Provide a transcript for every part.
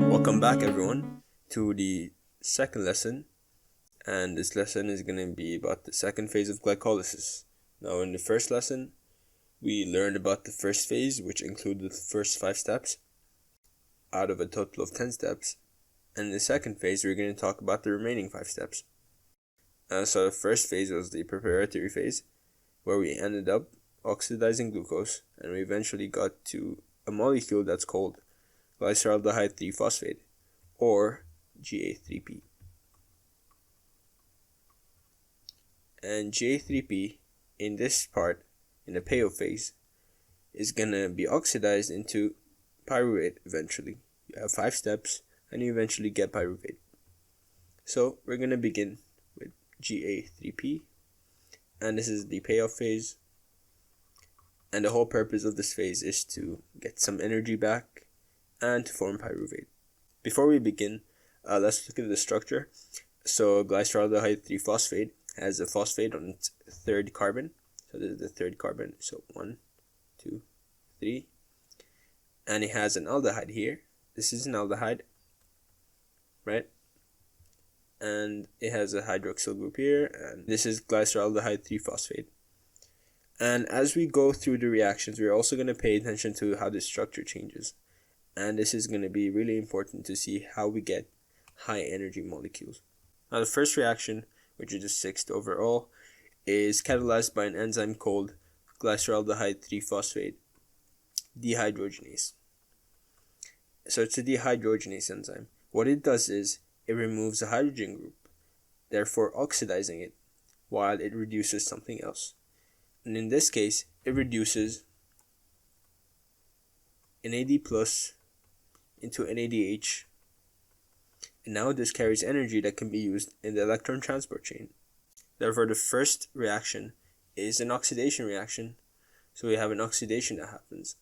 Welcome back everyone to the second lesson, and this lesson is going to be about the second phase of glycolysis. Now in the first lesson we learned about the first phase, which included the first 5 steps out of a total of 10 steps, and in the second phase we're going to talk about the remaining 5 steps. So the first phase was the preparatory phase, where we ended up oxidizing glucose and we eventually got to a molecule that's called glyceraldehyde 3-phosphate, or GA3P. And GA3P in this part, in the payoff phase, is gonna be oxidized into pyruvate eventually. You have 5 steps and you eventually get pyruvate. So we're gonna begin with GA3P, and this is the payoff phase. And the whole purpose of this phase is to get some energy back and to form pyruvate. Before we begin, let's look at the structure. So glyceraldehyde 3-phosphate has a phosphate on its 3rd carbon. So this is the 3rd carbon. So 1, 2, 3. And it has an aldehyde here. This is an aldehyde, right? And it has a hydroxyl group here. And this is glyceraldehyde 3-phosphate. And as we go through the reactions, we're also going to pay attention to how the structure changes. And this is going to be really important to see how we get high energy molecules. Now the first reaction, which is the 6th overall, is catalyzed by an enzyme called glyceraldehyde 3-phosphate dehydrogenase. So it's a dehydrogenase enzyme. What it does is it removes a hydrogen group, therefore oxidizing it, while it reduces something else. And in this case, it reduces NAD+ into NADH, and now this carries energy that can be used in the electron transport chain. Therefore, the first reaction is an oxidation reaction, so we have an oxidation that happens.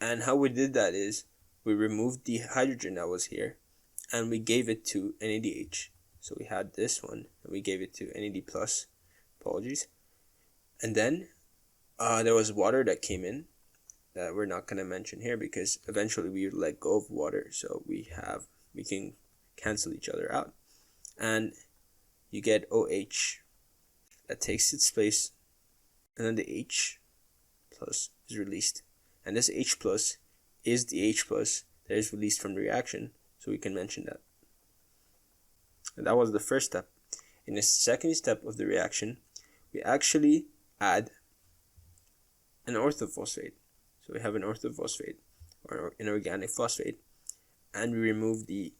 And how we did that is we removed the hydrogen that was here and we gave it to NADH. So we had this one and we gave it to NAD+, apologies. And then there was water that came in that we're not going to mention here because eventually we would let go of water, so we can cancel each other out, and you get OH that takes its place, and then the H plus is released, and this H plus is the H plus that is released from the reaction, so we can mention that. And that was the first step. In the second step of the reaction, we actually add an orthophosphate. So we have an orthophosphate, or an organic phosphate, and we remove the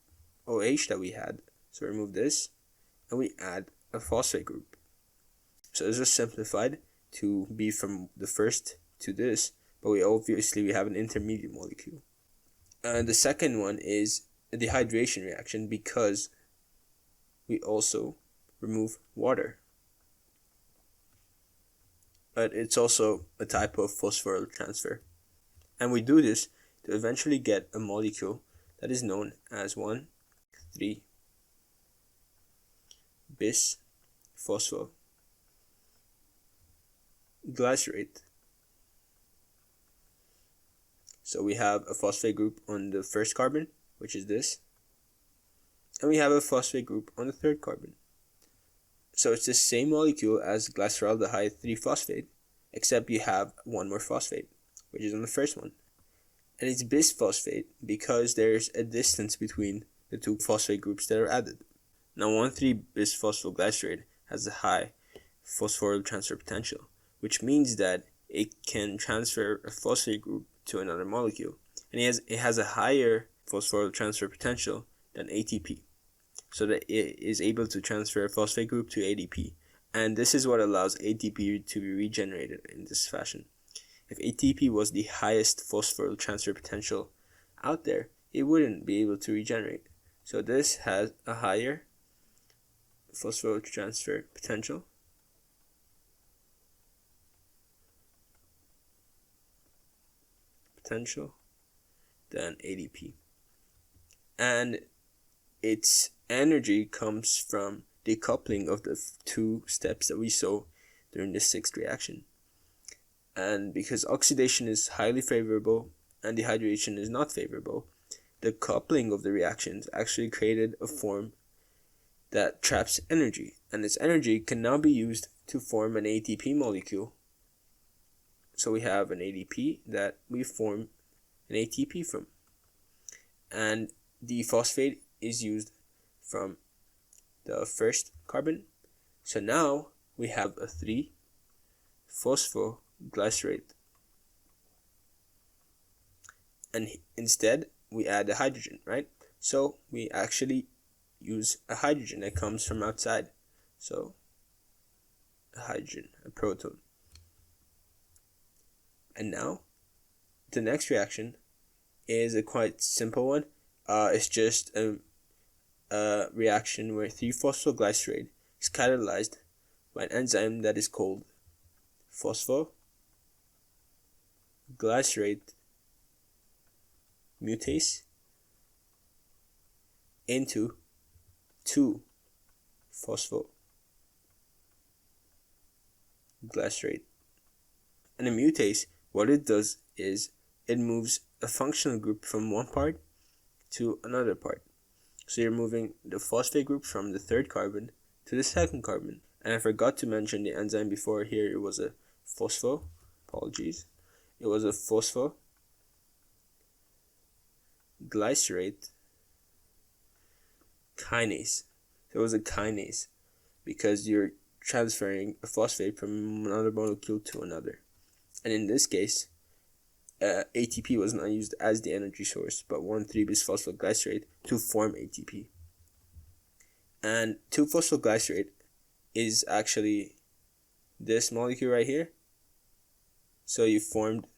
OH that we had. So we remove this, and we add a phosphate group. So this is simplified to be from the first to this, but we have an intermediate molecule. And the second one is a dehydration reaction because we also remove water. But it's also a type of phosphoryl transfer. And we do this to eventually get a molecule that is known as 1,3-bisphosphoglycerate. So we have a phosphate group on the 1st carbon, which is this, and we have a phosphate group on the 3rd carbon. So it's the same molecule as glyceraldehyde 3-phosphate, except you have one more phosphate, which is on the first one. And it's bisphosphate because there's a distance between the 2 phosphate groups that are added. Now 1,3-bisphosphoglycerate has a high phosphoryl transfer potential, which means that it can transfer a phosphate group to another molecule. And it has a higher phosphoryl transfer potential than ATP, so that it is able to transfer a phosphate group to ADP. And this is what allows ATP to be regenerated in this fashion. If ATP was the highest phosphoryl transfer potential out there, it wouldn't be able to regenerate. So this has a higher phosphoryl transfer potential than ADP. And its energy comes from decoupling of the 2 steps that we saw during the 6th reaction. And because oxidation is highly favorable and dehydration is not favorable, the coupling of the reactions actually created a form that traps energy, and this energy can now be used to form an ATP molecule. So we have an ADP that we form an ATP from, and the phosphate is used from the first carbon. So now we have a 3-phosphoglycerate, and instead we add a hydrogen, right? So we actually use a hydrogen that comes from outside. So a hydrogen, a proton. And now the next reaction is a quite simple one. It's just a reaction where 3-phosphoglycerate is catalyzed by an enzyme that is called phosphoglycerate mutase into 2-phosphoglycerate. And a mutase, what it does is it moves a functional group from one part to another part. So you're moving the phosphate group from the third carbon to the second carbon. And I forgot to mention the enzyme before here. It was a It was a phosphoglycerate kinase. So it was a kinase because you're transferring a phosphate from another molecule to another. And in this case, ATP was not used as the energy source, but 1,3-bisphosphoglycerate to form ATP. And 2-phosphoglycerate is actually this molecule right here. So you formed,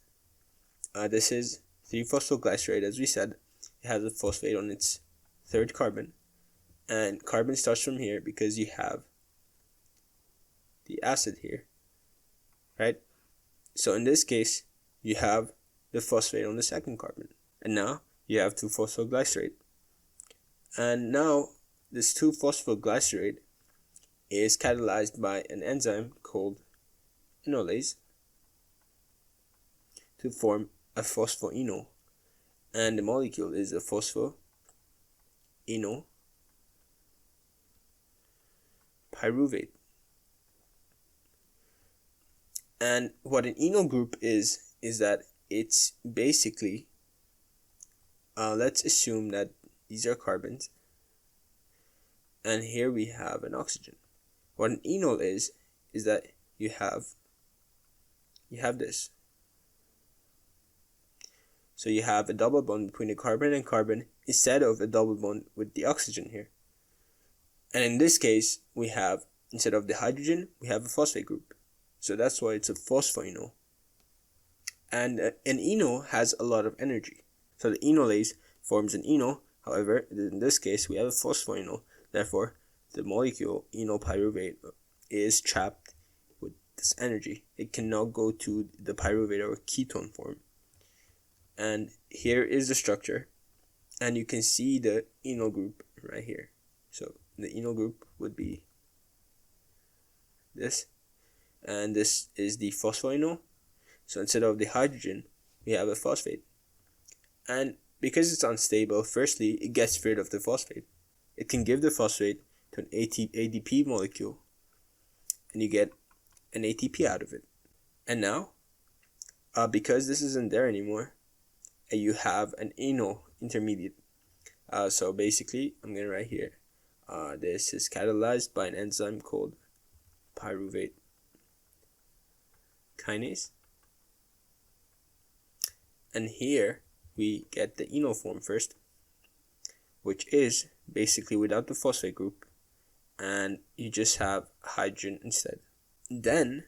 this is 3-phosphoglycerate, as we said. It has a phosphate on its third carbon. And carbon starts from here because you have the acid here, right? So in this case, you have the phosphate on the second carbon. And now you have 2-phosphoglycerate. And now this 2-phosphoglycerate is catalyzed by an enzyme called enolase to form a phosphoenol. And the molecule is a phosphoenol pyruvate. And what an enol group is that it's basically, let's assume that these are carbons, and here we have an oxygen. What an enol is that you have this. So you have a double bond between a carbon and carbon instead of a double bond with the oxygen here. And in this case, we have, instead of the hydrogen, we have a phosphate group. So that's why it's a phosphoenol. And an enol has a lot of energy. So the enolase forms an enol. However, in this case, we have a phosphoenol. Therefore, the molecule enol pyruvate is trapped with this energy. It cannot go to the pyruvate or ketone form. And here is the structure. And you can see the enol group right here. So the enol group would be this. And this is the phosphoenol. So instead of the hydrogen, we have a phosphate. And because it's unstable, firstly, it gets rid of the phosphate. It can give the phosphate to an ADP molecule, and you get an ATP out of it. And now, because this isn't there anymore, you have an enol intermediate. So basically, I'm going to write here, this is catalyzed by an enzyme called pyruvate kinase. And here we get the enol form first, which is basically without the phosphate group, and you just have hydrogen instead. Then,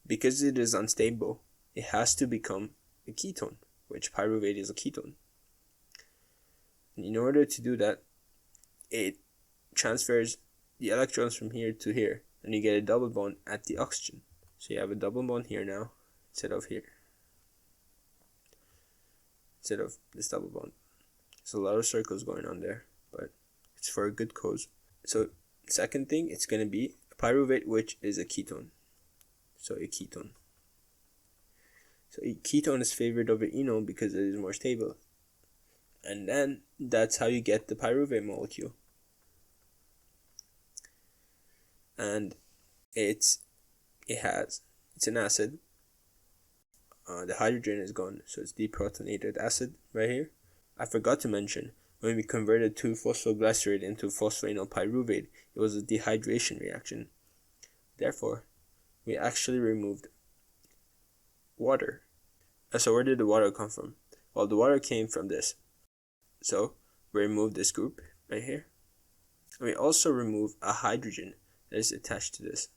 because it is unstable, it has to become a ketone, which pyruvate is a ketone. And in order to do that, it transfers the electrons from here to here, and you get a double bond at the oxygen. So you have a double bond here now, instead of here. Instead of this double bond. There's a lot of circles going on there, but it's for a good cause. So second thing, it's going to be a pyruvate, which is a ketone. So a ketone. So ketone is favored over enone because it is more stable. And then that's how you get the pyruvate molecule. And it's an acid. The hydrogen is gone, so it's deprotonated acid right here. I forgot to mention, when we converted 2-phosphoglycerate into phosphoenol pyruvate, it was a dehydration reaction. Therefore, we actually removed water. So where did the water come from? Well, the water came from this. So we remove this group right here. And we also remove a hydrogen that is attached to this,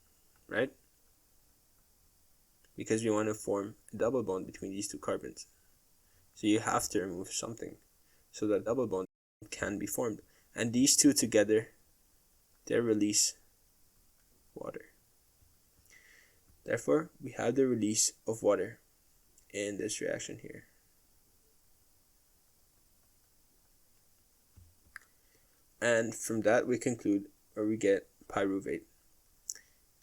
right? Because we want to form a double bond between these two carbons. So you have to remove something so that double bond can be formed. And these two together, they release water. Therefore, we have the release of water in this reaction here. And from that we conclude, or we get pyruvate.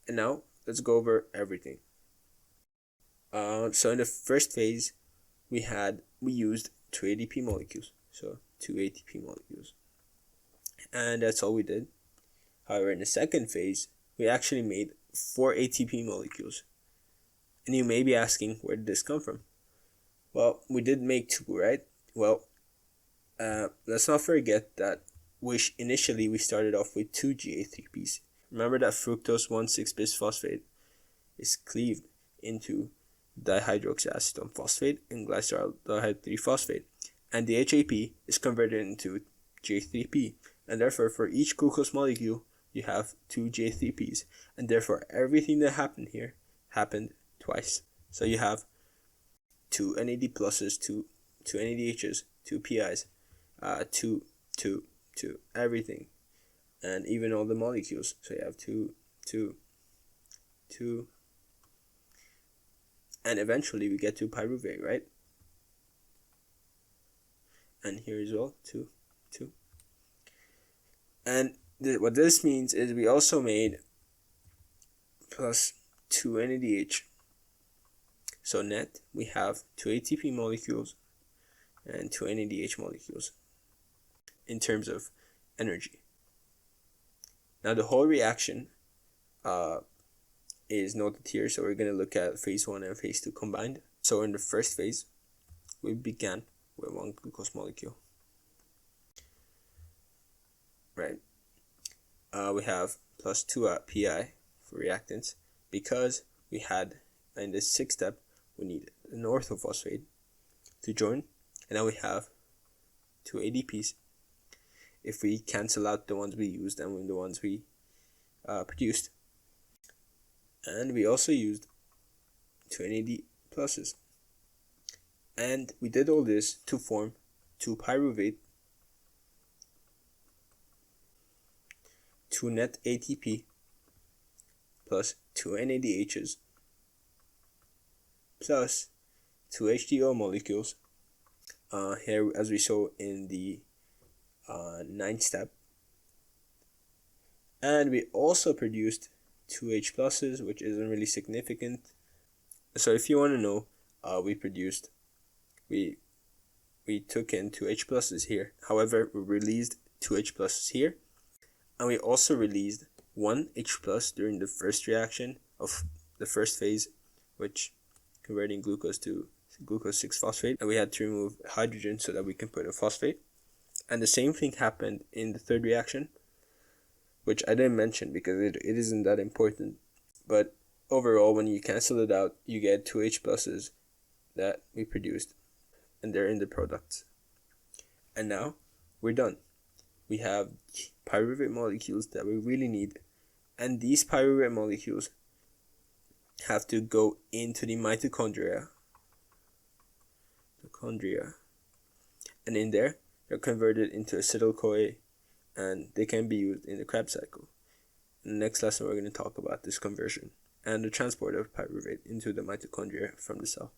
And now let's go over everything. So in the first phase, we used 2 ADP molecules, so 2 ATP molecules, and that's all we did. However, in the second phase, we actually made 4 ATP molecules. And you may be asking, where did this come from? Well, we did make 2, right? Well, let's not forget that initially we started off with 2 GA3Ps. Remember that fructose 1,6-bisphosphate is cleaved into dihydroxyacetone phosphate and glyceraldehyde 3-phosphate, and the HAP is converted into J3P, and therefore for each glucose molecule you have 2 J3Ps, and therefore everything that happened here happened twice. So you have 2 NAD pluses, 2 NADHs, 2 PIs, 2, everything, and even all the molecules. So you have 2, and eventually we get to pyruvate, right? And here as well, 2. And what this means is we also made plus 2 NADH. So net, we have 2 ATP molecules and 2 NADH molecules in terms of energy. Now the whole reaction is noted here, so we're going to look at phase 1 and phase 2 combined. So in the first phase, we began with 1 glucose molecule. Right. We have plus 2 PI for reactants, because we had, in this 6th step, we need an orthophosphate to join, and now we have 2 ADPs. If we cancel out the ones we used and the ones we produced, and we also used 2 NAD pluses, and we did all this to form 2 pyruvate, 2 net ATP plus 2 NADHs plus 2 HDO molecules, here as we saw in the 9th step, and we also produced 2 H pluses, which isn't really significant. So if you want to know, we took in 2 H pluses here. However, we released 2 H pluses here, and we also released 1 H plus during the first reaction of the first phase, which converting glucose to glucose 6-phosphate, and we had to remove hydrogen so that we can put a phosphate. And the same thing happened in the third reaction, which I didn't mention because it isn't that important. But overall, when you cancel it out, you get 2 H pluses that we produced, and they're in the products. And now we're done. We have pyruvate molecules that we really need, and these pyruvate molecules have to go into the mitochondria, and in there they're converted into acetyl-CoA, and they can be used in the Krebs cycle. In the next lesson, we're going to talk about this conversion and the transport of pyruvate into the mitochondria from the cell.